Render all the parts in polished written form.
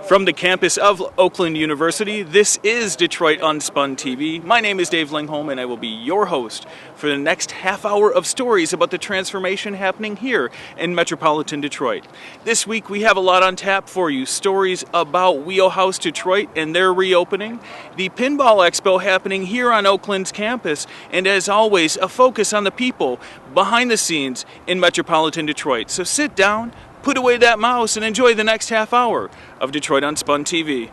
From the campus of Oakland University, this is Detroit Unspun TV. My name is Dave Lingholm, and I will be your host for the next half hour of stories about the transformation happening here in metropolitan Detroit. This week we have a lot on tap for you. Stories about Wheelhouse Detroit and their reopening, the Pinball Expo happening here on Oakland's campus, and as always, a focus on the people behind the scenes in metropolitan Detroit. So sit down, put away that mouse, and enjoy the next half hour of Detroit Unspun TV.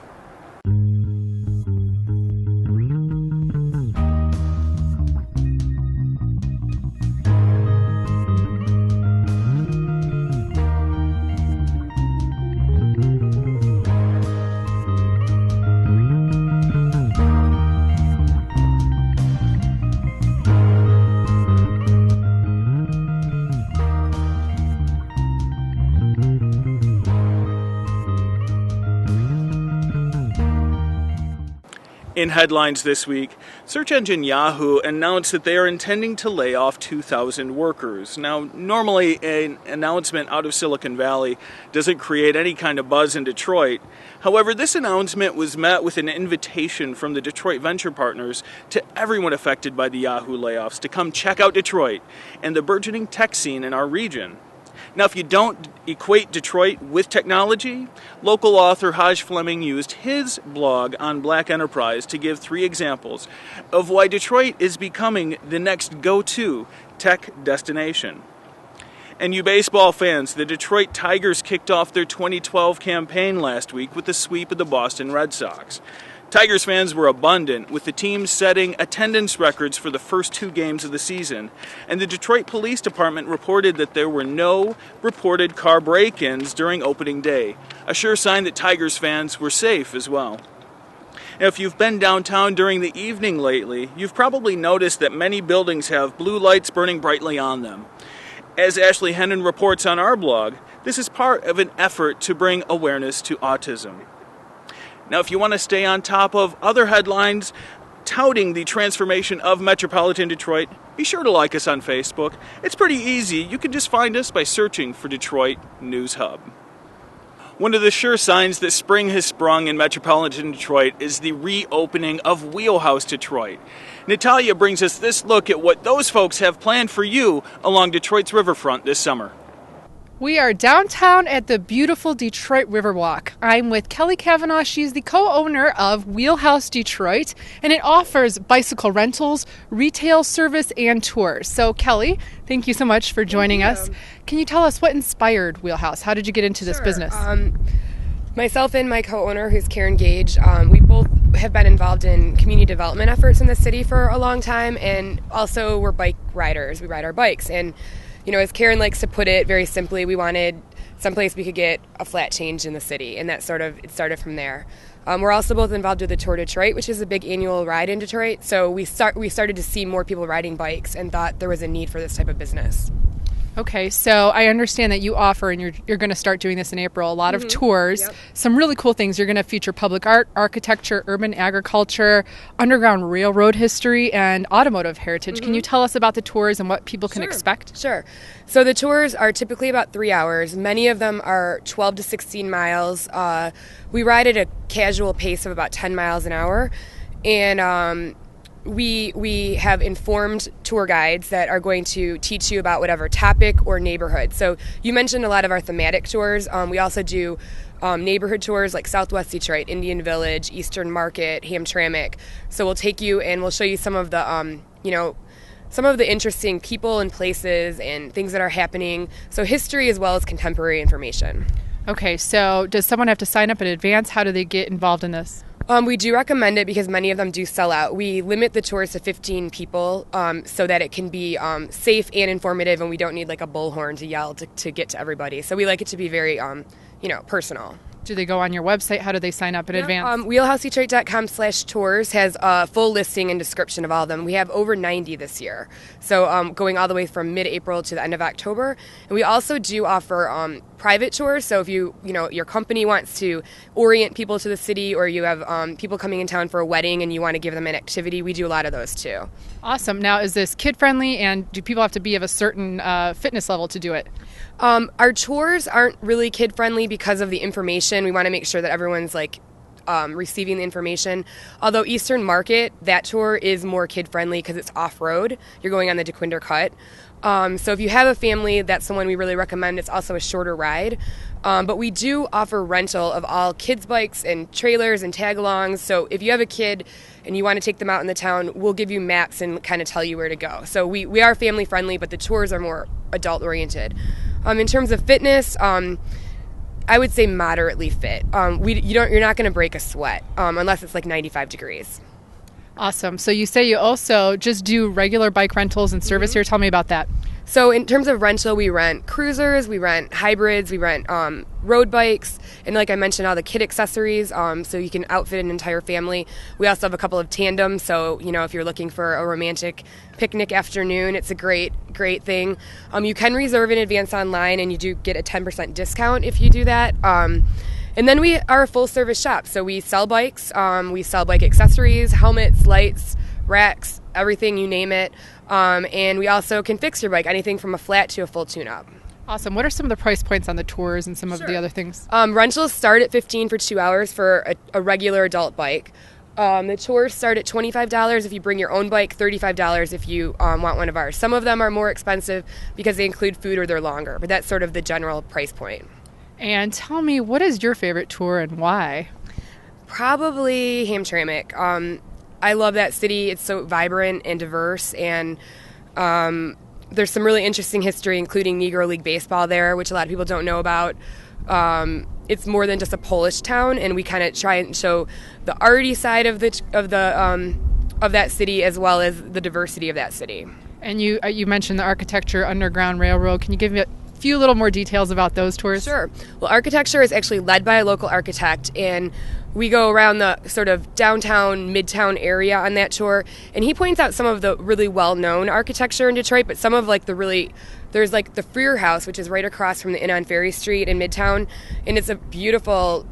In headlines this week, search engine Yahoo announced that they are intending to lay off 2,000 workers. Now, normally an announcement out of Silicon Valley doesn't create any kind of buzz in Detroit. However, this announcement was met with an invitation from the Detroit Venture Partners to everyone affected by the Yahoo layoffs to come check out Detroit and the burgeoning tech scene in our region. Now, if you don't equate Detroit with technology, local author Haj Fleming used his blog on Black Enterprise to give 3 examples of why Detroit is becoming the next go-to tech destination. And you baseball fans, the Detroit Tigers kicked off their 2012 campaign last week with the sweep of the Boston Red Sox. Tigers fans were abundant, with the team setting attendance records for the first 2 games of the season. And the Detroit Police Department reported that there were no reported car break-ins during opening day, a sure sign that Tigers fans were safe as well. Now, if you've been downtown during the evening lately, you've probably noticed that many buildings have blue lights burning brightly on them. As Ashley Hennon reports on our blog, this is part of an effort to bring awareness to autism. Now, if you want to stay on top of other headlines touting the transformation of metropolitan Detroit, be sure to like us on Facebook. It's pretty easy. You can just find us by searching for Detroit News Hub. One of the sure signs that spring has sprung in metropolitan Detroit is the reopening of Wheelhouse Detroit. Natalia brings us this look at what those folks have planned for you along Detroit's Riverfront this summer. We are downtown at the beautiful Detroit Riverwalk. I'm with Kelli Kavanaugh. She's the co-owner of Wheelhouse Detroit, and it offers bicycle rentals, retail service, and tours. So, Kelli, thank you so much for joining us. Can you tell us what inspired Wheelhouse? How did you get into this business? Myself and my co-owner, who's Karen Gage, we both have been involved in community development efforts in the city for a long time, and also we're bike riders. We ride our bikes, and you know, as Karen likes to put it very simply, we wanted someplace we could get a flat change in the city, and it started from there. We're also both involved with the Tour Detroit, which is a big annual ride in Detroit, so we started to see more people riding bikes and thought there was a need for this type of business. Okay, so I understand that you offer, and you're going to start doing this in April, a lot of tours, some really cool things. You're going to feature public art, architecture, urban agriculture, underground railroad history, and automotive heritage. Can you tell us about the tours and what people can expect? Sure. So the tours are typically about 3 hours. Many of them are 12 to 16 miles. We ride at a casual pace of about 10 miles an hour, and we have informed tour guides that are going to teach you about whatever topic or neighborhood. So you mentioned a lot of our thematic tours. We also do neighborhood tours like Southwest Detroit, Indian Village, Eastern Market, Hamtramck. So we'll take you and we'll show you some of the some of the interesting people and places and things that are happening. So history as well as contemporary information. Okay, so does someone have to sign up in advance? How do they get involved in this? We do recommend it because many of them do sell out. We limit the tours to 15 people so that it can be safe and informative, and we don't need like a bullhorn to yell to get to everybody. So we like it to be very, personal. Do they go on your website? How do they sign up in advance? Wheelhousedetroit.com/tours has a full listing and description of all of them. We have over 90 this year, so going all the way from mid-April to the end of October. And we also do offer private tours. So if your company wants to orient people to the city, or you have people coming in town for a wedding and you want to give them an activity, we do a lot of those too. Awesome. Now, is this kid-friendly, and do people have to be of a certain fitness level to do it? Our tours aren't really kid-friendly because of the information. We want to make sure that everyone's receiving the information. Although Eastern Market, that tour is more kid-friendly because it's off-road. You're going on the DeQuinder Cut. So if you have a family, that's the one we really recommend. It's also a shorter ride. But we do offer rental of all kids' bikes and trailers and tag-alongs. So if you have a kid and you want to take them out in the town, we'll give you maps and kind of tell you where to go. So we are family-friendly, but the tours are more adult-oriented. In terms of fitness, I would say moderately fit. You're not going to break a sweat unless it's 95 degrees. Awesome. So you say you also just do regular bike rentals and service here. Tell me about that. So in terms of rental, we rent cruisers, we rent hybrids, we rent road bikes, and like I mentioned, all the kid accessories, so you can outfit an entire family. We also have a couple of tandems, so if you're looking for a romantic picnic afternoon, it's a great thing. You can reserve in advance online, and you do get a 10% discount if you do that. And then we are a full-service shop, so we sell bikes, we sell bike accessories, helmets, lights, racks, everything, you name it. And we also can fix your bike, anything from a flat to a full tune-up. Awesome. What are some of the price points on the tours and some of the other things? Rentals start at $15 for 2 hours for a regular adult bike. The tours start at $25 if you bring your own bike, $35 if you want one of ours. Some of them are more expensive because they include food or they're longer, but that's sort of the general price point. And tell me, what is your favorite tour and why? Probably Hamtramck. I love that city. It's so vibrant and diverse, and there's some really interesting history, including Negro League baseball there, which a lot of people don't know about. It's more than just a Polish town, and we kind of try and show the arty side of that city as well as the diversity of that city. And you mentioned the architecture, Underground Railroad. Can you give me a few little more details about those tours? Sure. Well, architecture is actually led by a local architect, and we go around the sort of downtown, midtown area on that tour, and he points out some of the really well-known architecture in Detroit, but some of there's the Freer House, which is right across from the Inn on Ferry Street in Midtown, and it's a beautiful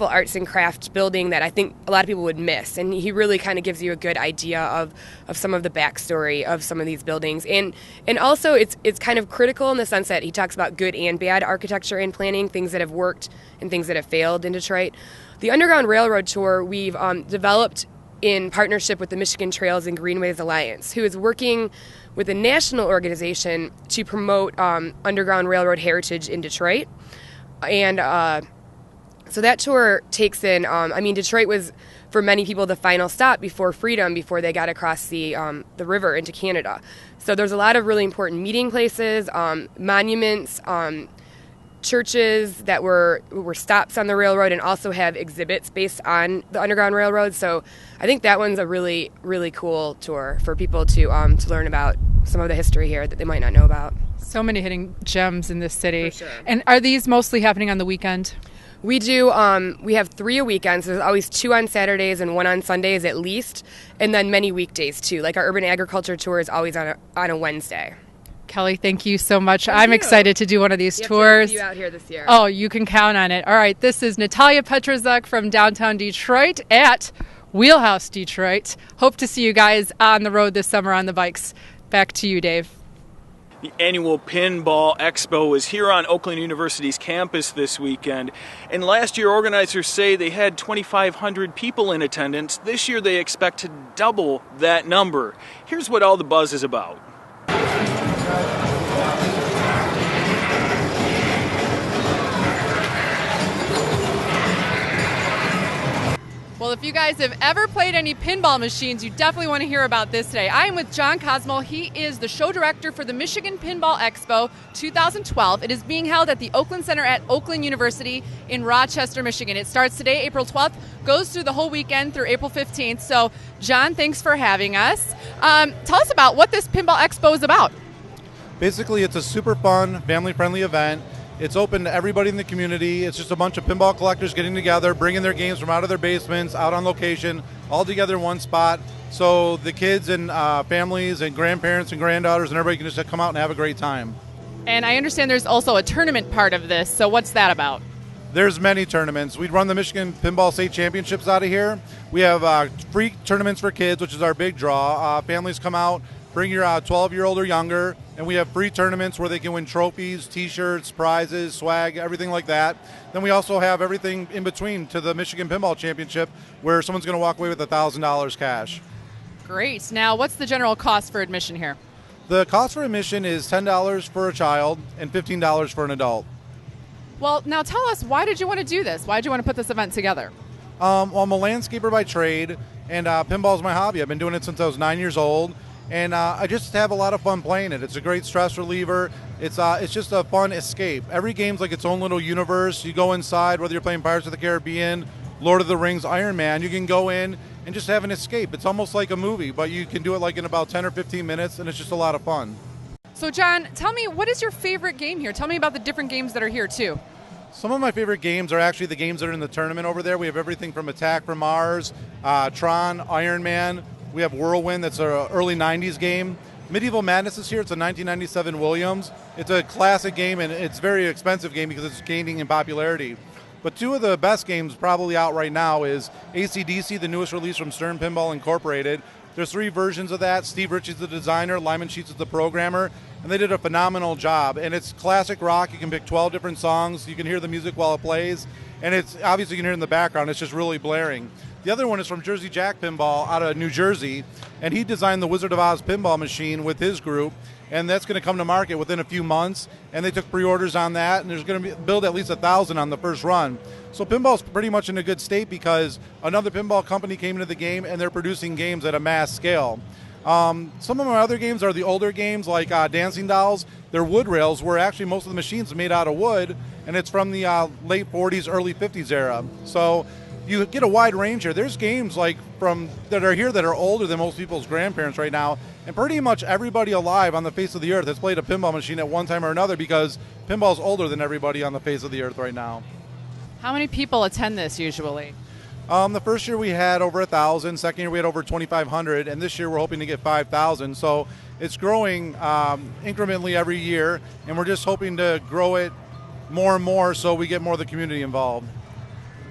arts and crafts building that I think a lot of people would miss, and he really kind of gives you a good idea of some of the backstory of some of these buildings, and also it's kind of critical in the sense that he talks about good and bad architecture and planning, things that have worked and things that have failed in Detroit. The Underground Railroad Tour we've developed in partnership with the Michigan Trails and Greenways Alliance, who is working with a national organization to promote Underground Railroad heritage in Detroit. And so that tour takes in, Detroit was, for many people, the final stop before freedom, before they got across the river into Canada. So there's a lot of really important meeting places, monuments, churches that were stops on the railroad and also have exhibits based on the Underground Railroad. So I think that one's a really, really cool tour for people to learn about some of the history here that they might not know about. So many hidden gems in this city. For sure. And are these mostly happening on the weekend? We do. We have 3 a weekend, so there's always 2 on Saturdays and 1 on Sundays at least, and then many weekdays too. Like our urban agriculture tour is always on a Wednesday. Kelli, thank you so much. I'm excited to do one of these tours. See you out here this year. Oh, you can count on it. All right, this is Natalia Petrozuk from downtown Detroit at Wheelhouse Detroit. Hope to see you guys on the road this summer on the bikes. Back to you, Dave. The annual Pinball Expo is here on Oakland University's campus this weekend. And last year, organizers say they had 2,500 people in attendance. This year, they expect to double that number. Here's what all the buzz is about. Well, if you guys have ever played any pinball machines, you definitely want to hear about this today. I am with John Cosmo. He is the show director for the Michigan Pinball Expo 2012. It is being held at the Oakland Center at Oakland University in Rochester, Michigan. It starts today, April 12th, goes through the whole weekend through April 15th. So, John, thanks for having us. Tell us about what this Pinball Expo is about. Basically, it's a super fun, family-friendly event. It's open to everybody in the community. It's just a bunch of pinball collectors getting together, bringing their games from out of their basements, out on location, all together in one spot. So the kids and families and grandparents and granddaughters and everybody can just come out and have a great time. And I understand there's also a tournament part of this. So what's that about? There's many tournaments. We run the Michigan Pinball State Championships out of here. We have free tournaments for kids, which is our big draw. Families come out, Bring your 12-year-old or younger, and we have free tournaments where they can win trophies, T-shirts, prizes, swag, everything like that. Then we also have everything in between to the Michigan Pinball Championship, where someone's going to walk away with $1,000 cash. Great. Now, what's the general cost for admission here? The cost for admission is $10 for a child and $15 for an adult. Well, now tell us, why did you want to do this? Why did you want to put this event together? Well, I'm a landscaper by trade, and pinball is my hobby. I've been doing it since I was 9 years old, and I just have a lot of fun playing it. It's a great stress reliever. It's just a fun escape. Every game's like its own little universe. You go inside, whether you're playing Pirates of the Caribbean, Lord of the Rings, Iron Man, you can go in and just have an escape. It's almost like a movie, but you can do it like in about 10 or 15 minutes, and it's just a lot of fun. So, John, tell me, what is your favorite game here? Tell me about the different games that are here, too. Some of my favorite games are actually the games that are in the tournament over there. We have everything from Attack from Mars, Tron, Iron Man. We have Whirlwind, that's an early 90s game. Medieval Madness is here. It's a 1997 Williams. It's a classic game, and it's a very expensive game because it's gaining in popularity. But two of the best games probably out right now is AC/DC, the newest release from Stern Pinball Incorporated. There's 3 versions of that. Steve Ritchie's the designer, Lyman Sheets is the programmer, and they did a phenomenal job. And it's classic rock. You can pick 12 different songs. You can hear the music while it plays. And it's obviously you can hear it in the background. It's just really blaring. The other one is from Jersey Jack Pinball out of New Jersey, and he designed the Wizard of Oz pinball machine with his group, and that's going to come to market within a few months, and they took pre-orders on that, and there's going to be build at least 1,000 on the first run. So pinball's pretty much in a good state because another pinball company came into the game, and they're producing games at a mass scale. Some of my other games are the older games like Dancing Dolls. They're wood rails where actually most of the machines are made out of wood, and it's from the late 40s, early 50s era. So you get a wide range here. There's games like that are here that are older than most people's grandparents right now, and pretty much everybody alive on the face of the earth has played a pinball machine at one time or another because pinball's older than everybody on the face of the earth right now. How many people attend this usually? The first year we had over 1,000, second year we had over 2,500, and this year we're hoping to get 5,000. So it's growing incrementally every year, and we're just hoping to grow it more and more so we get more of the community involved.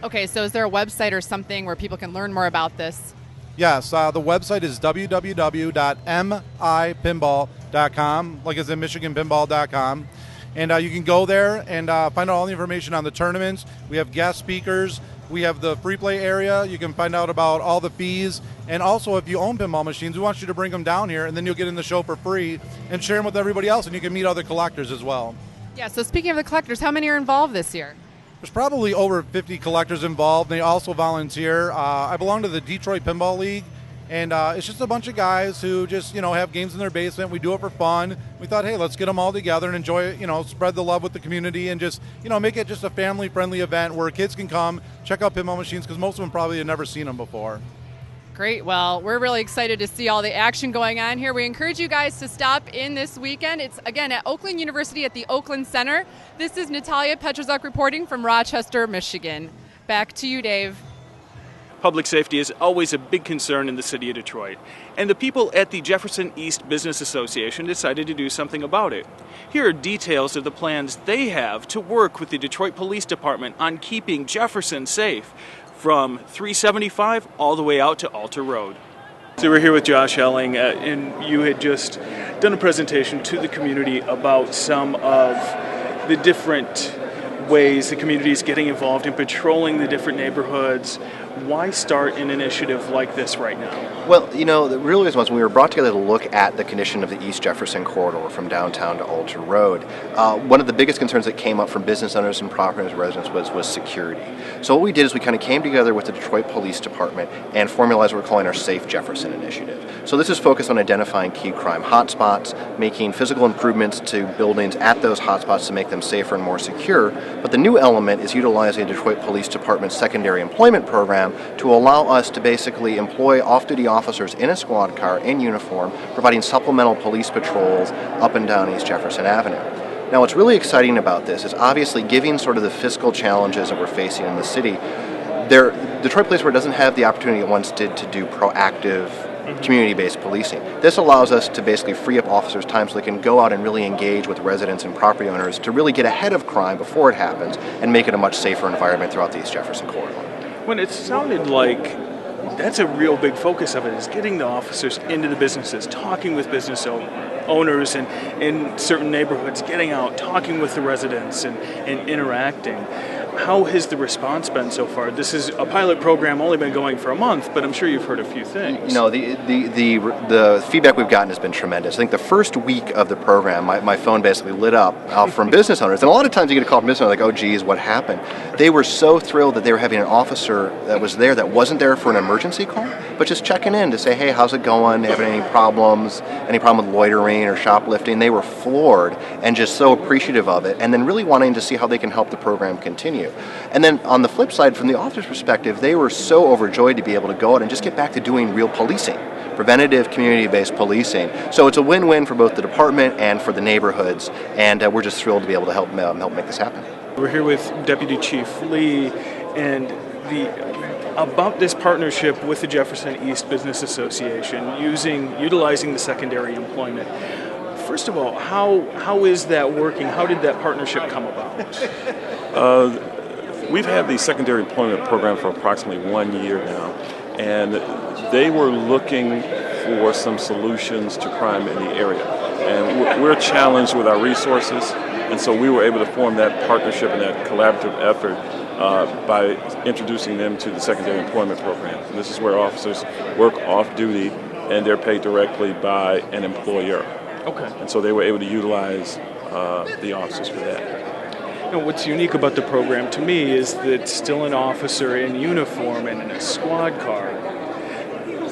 Okay, so is there a website or something where people can learn more about this? Yes, the website is www.mipinball.com, like it's in MichiganPinball.com. And you can go there and find out all the information on the tournaments. We have guest speakers. We have the free play area. You can find out about all the fees. And also, if you own pinball machines, we want you to bring them down here, and then you'll get in the show for free and share them with everybody else, and you can meet other collectors as well. Yeah, so speaking of the collectors, how many are involved this year? There's probably over 50 collectors involved. They also volunteer. I belong to the Detroit Pinball League, and it's just a bunch of guys who just, have games in their basement. We do it for fun. We thought, hey, let's get them all together and enjoy it, spread the love with the community and just, make it just a family-friendly event where kids can come, check out pinball machines, because most of them probably have never seen them before. Great. Well, we're really excited to see all the action going on here. We encourage you guys to stop in this weekend. It's, again, at Oakland University at the Oakland Center. This is Natalia Petrozuk reporting from Rochester, Michigan. Back to you, Dave. Public safety is always a big concern in the city of Detroit, and the people at the Jefferson East Business Association decided to do something about it. Here are details of the plans they have to work with the Detroit Police Department on keeping Jefferson safe, from 375 all the way out to Alter Road. So we're here with Josh Elling, and you had just done a presentation to the community about some of the different ways the community is getting involved in patrolling the different neighborhoods. Why start an initiative like this right now? Well, the real reason was when we were brought together to look at the condition of the East Jefferson corridor from downtown to Alter Road, one of the biggest concerns that came up from business owners and property owners residents was security. So what we did is we kind of came together with the Detroit Police Department and formalized what we're calling our Safe Jefferson Initiative. So this is focused on identifying key crime hotspots, making physical improvements to buildings at those hotspots to make them safer and more secure. But the new element is utilizing the Detroit Police Department's secondary employment program to allow us to basically employ off-duty officers in a squad car in uniform, providing supplemental police patrols up and down East Jefferson Avenue. Now, what's really exciting about this is obviously giving sort of the fiscal challenges that we're facing in the city. Detroit Police Department doesn't have the opportunity it once did to do proactive community-based policing. This allows us to basically free up officers' time so they can go out and really engage with residents and property owners to really get ahead of crime before it happens and make it a much safer environment throughout the East Jefferson corridor. When it sounded like that's a real big focus of it, is getting the officers into the businesses, talking with business owners and in certain neighborhoods, getting out, talking with the residents and interacting. How has the response been so far? This is a pilot program, only been going for a month, but I'm sure you've heard a few things. You know, the feedback we've gotten has been tremendous. I think the first week of the program, my phone basically lit up from business owners. And a lot of times you get a call from business owners like, oh, geez, what happened? They were so thrilled that they were having an officer that was there that wasn't there for an emergency call, but just checking in to say, hey, how's it going? Having any problems? Any problem with loitering or shoplifting? They were floored and just so appreciative of it, and then really wanting to see how they can help the program continue. And then on the flip side, from the officer's perspective, they were so overjoyed to be able to go out and just get back to doing real policing, preventative, community-based policing. So it's a win-win for both the department and for the neighborhoods, and we're just thrilled to be able to help make this happen. We're here with Deputy Chief Lee, and about this partnership with the Jefferson East Business Association, utilizing the secondary employment. First of all, how is that working? How did that partnership come about? We've had the secondary employment program for approximately 1 year now, and they were looking for some solutions to crime in the area. And we're challenged with our resources, and so we were able to form that partnership and that collaborative effort by introducing them to the secondary employment program. And this is where officers work off-duty, and they're paid directly by an employer. Okay. And so they were able to utilize the officers for that. You know, what's unique about the program to me is that it's still an officer in uniform and in a squad car.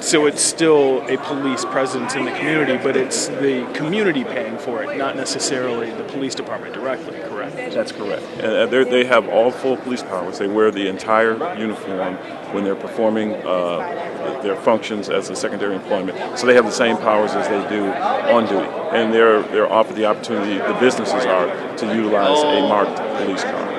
So it's still a police presence in the community, but it's the community paying for it, not necessarily the police department directly, correct? That's correct. And they have all full police powers. They wear the entire uniform when they're performing their functions as a secondary employment. So they have the same powers as they do on duty. And they're offered the opportunity, the businesses are, to utilize a marked police car.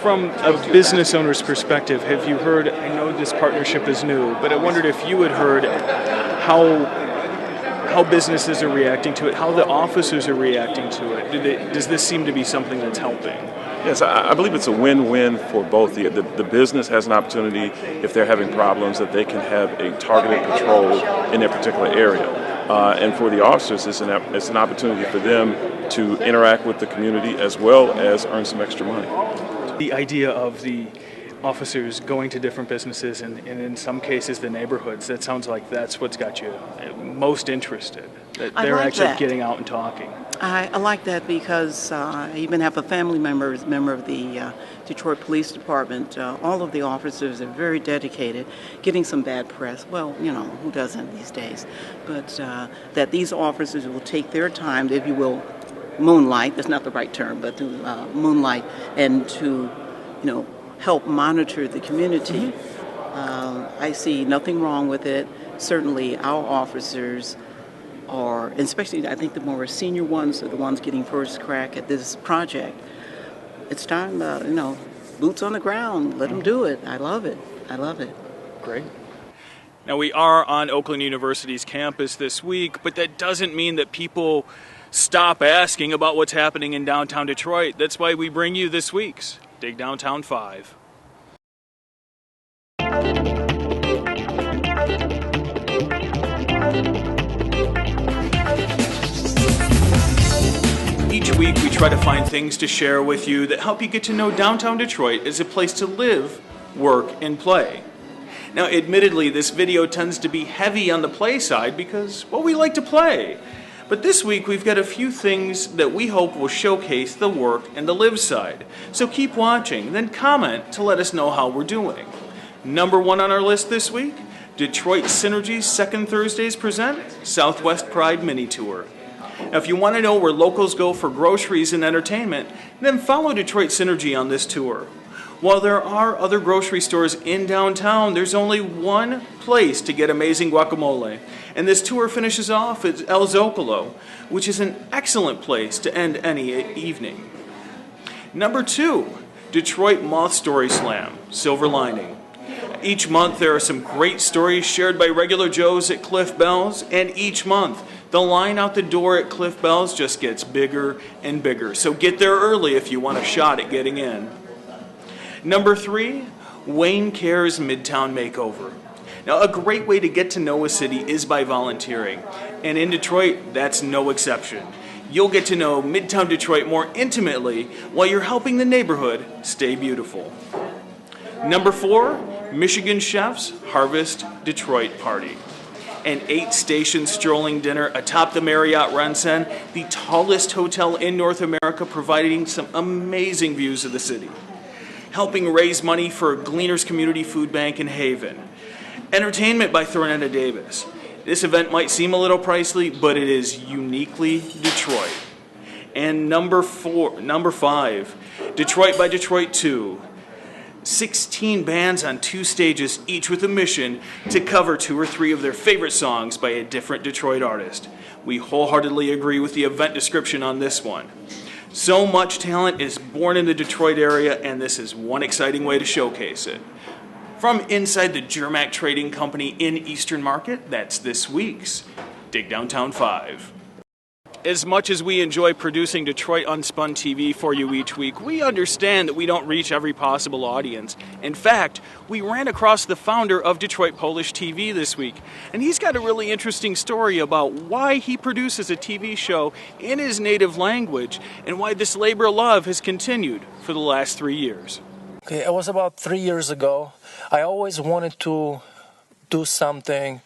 From a business owner's perspective, have you heard, I know this partnership is new, but I wondered if you had heard how businesses are reacting to it, how the officers are reacting to it. Does this seem to be something that's helping? Yes, I believe it's a win-win for both. The business has an opportunity, if they're having problems, that they can have a targeted patrol in their particular area. And for the officers, it's an opportunity for them to interact with the community as well as earn some extra money. The idea of the officers going to different businesses and in some cases the neighborhoods, that sounds like that's what's got you most interested. That they're actually getting out and talking. I like that because I even have a family member of the Detroit Police Department. All of the officers are very dedicated, getting some bad press. Well, you know, who doesn't these days? But that these officers will take their time, if you will, moonlight, that's not the right term, but to moonlight and to, help monitor the community. I see nothing wrong with it. Certainly our officers are, especially I think the more senior ones are the ones getting first crack at this project. It's time, boots on the ground, let them do it. I love it. Great. Now we are on Oakland University's campus this week, but that doesn't mean that people stop asking about what's happening in downtown Detroit. That's why we bring you this week's Dig Downtown 5. Each week we try to find things to share with you that help you get to know downtown Detroit as a place to live, work, and play. Now, admittedly, this video tends to be heavy on the play side because, well, we like to play. But this week we've got a few things that we hope will showcase the work and the live side. So keep watching, then comment to let us know how we're doing. Number 1 on our list this week, Detroit Synergy's Second Thursdays present Southwest Pride Mini Tour. Now, if you want to know where locals go for groceries and entertainment, then follow Detroit Synergy on this tour. While there are other grocery stores in downtown, there's only one place to get amazing guacamole. And this tour finishes off at El Zocalo, which is an excellent place to end any evening. Number 2, Detroit Moth Story Slam, Silver Lining. Each month there are some great stories shared by regular Joes at Cliff Bell's, and each month the line out the door at Cliff Bell's just gets bigger and bigger. So get there early if you want a shot at getting in. Number 3, Wayne Care's Midtown Makeover. Now, a great way to get to know a city is by volunteering, and in Detroit, that's no exception. You'll get to know Midtown Detroit more intimately while you're helping the neighborhood stay beautiful. Number 4, Michigan Chef's Harvest Detroit Party. An 8-station strolling dinner atop the Marriott Rensen, the tallest hotel in North America, providing some amazing views of the city. Helping raise money for Gleaners Community Food Bank in Haven. Entertainment by Thornetta Davis. This event might seem a little pricey, but it is uniquely Detroit. And number 5, Detroit by Detroit 2. 16 bands on 2 stages, each with a mission to cover 2 or 3 of their favorite songs by a different Detroit artist. We wholeheartedly agree with the event description on this one. So much talent is born in the Detroit area, and this is one exciting way to showcase it. From inside the Germac Trading Company in Eastern Market, that's this week's Dig Downtown 5. As much as we enjoy producing Detroit Unspun TV for you each week, we understand that we don't reach every possible audience. In fact, we ran across the founder of Detroit Polish TV this week, and he's got a really interesting story about why he produces a TV show in his native language and why this labor of love has continued for the last 3 years. Okay, it was about 3 years ago. I always wanted to do something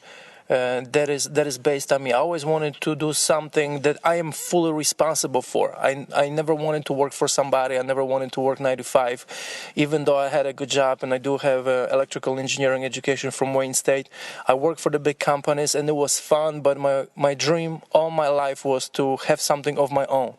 that is based on me. I always wanted to do something that I am fully responsible for. I never wanted to work for somebody. I never wanted to work 9 to 5, even though I had a good job and I do have electrical engineering education from Wayne State. I worked for the big companies and it was fun, but my dream all my life was to have something of my own.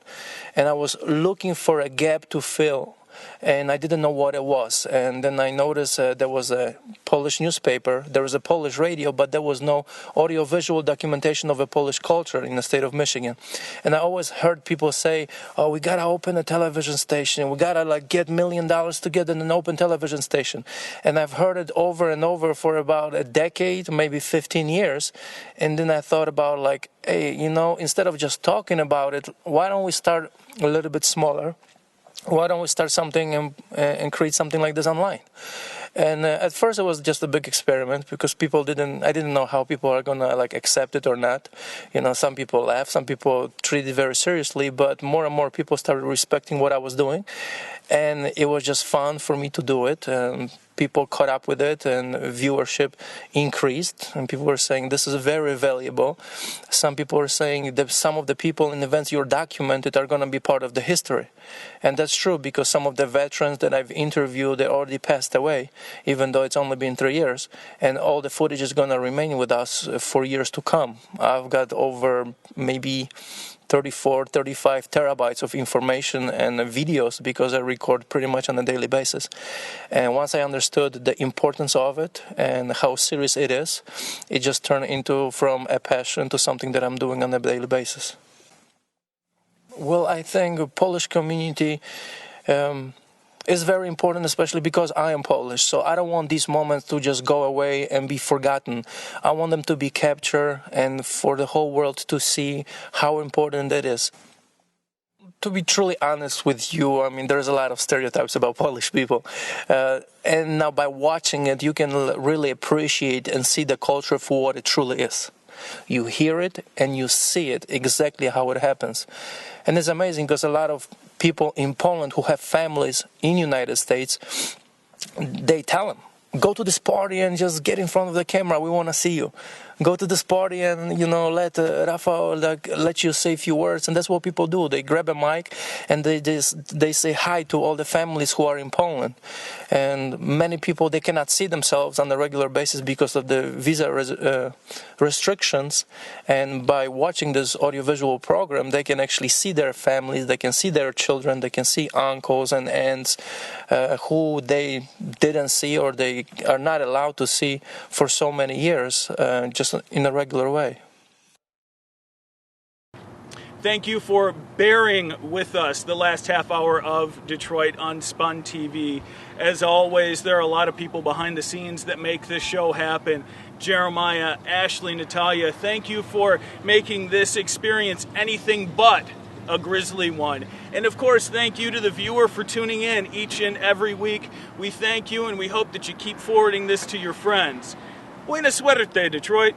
And I was looking for a gap to fill. And I didn't know what it was. And then I noticed there was a Polish newspaper, there was a Polish radio, but there was no audio-visual documentation of a Polish culture in the state of Michigan. And I always heard people say, oh, we got to open a television station. We got to get $1 million to get an open television station. And I've heard it over and over for about a decade, maybe 15 years. And then I thought about hey, instead of just talking about it, why don't we start a little bit smaller? Why don't we start something and create something like this online? And at first it was just a big experiment because I didn't know how people are going to accept it or not. Some people laugh, some people treat it very seriously, but more and more people started respecting what I was doing. And it was just fun for me to do it. People caught up with it and viewership increased. And people were saying, this is very valuable. Some people were saying that some of the people in events you're documented are going to be part of the history. And that's true because some of the veterans that I've interviewed, they already passed away, even though it's only been 3 years. And all the footage is going to remain with us for years to come. I've got over maybe 34, 35 terabytes of information and videos because I record pretty much on a daily basis. And once I understood the importance of it and how serious it is, it just turned from a passion to something that I'm doing on a daily basis. Well, I think the Polish community is very important, especially because I am Polish. So I don't want these moments to just go away and be forgotten. I want them to be captured and for the whole world to see how important it is. To be truly honest with you, there's a lot of stereotypes about Polish people. And now by watching it, you can really appreciate and see the culture for what it truly is. You hear it and you see it exactly how it happens. And it's amazing because a lot of people in Poland who have families in the United States, they tell them, go to this party and just get in front of the camera. We want to see you. Go to this party and, let Rafal let you say a few words. And that's what people do. They grab a mic and they say hi to all the families who are in Poland. And many people, they cannot see themselves on a regular basis because of the visa restrictions. And by watching this audiovisual program, they can actually see their families, they can see their children, they can see uncles and aunts who they didn't see or they are not allowed to see for so many years, just in a regular way. Thank you for bearing with us the last half hour of Detroit Unspun TV. As always, there are a lot of people behind the scenes that make this show happen. Jeremiah, Ashley, Natalia, thank you for making this experience anything but a grisly one. And of course, thank you to the viewer for tuning in each and every week. We thank you and we hope that you keep forwarding this to your friends. Buena suerte, Detroit.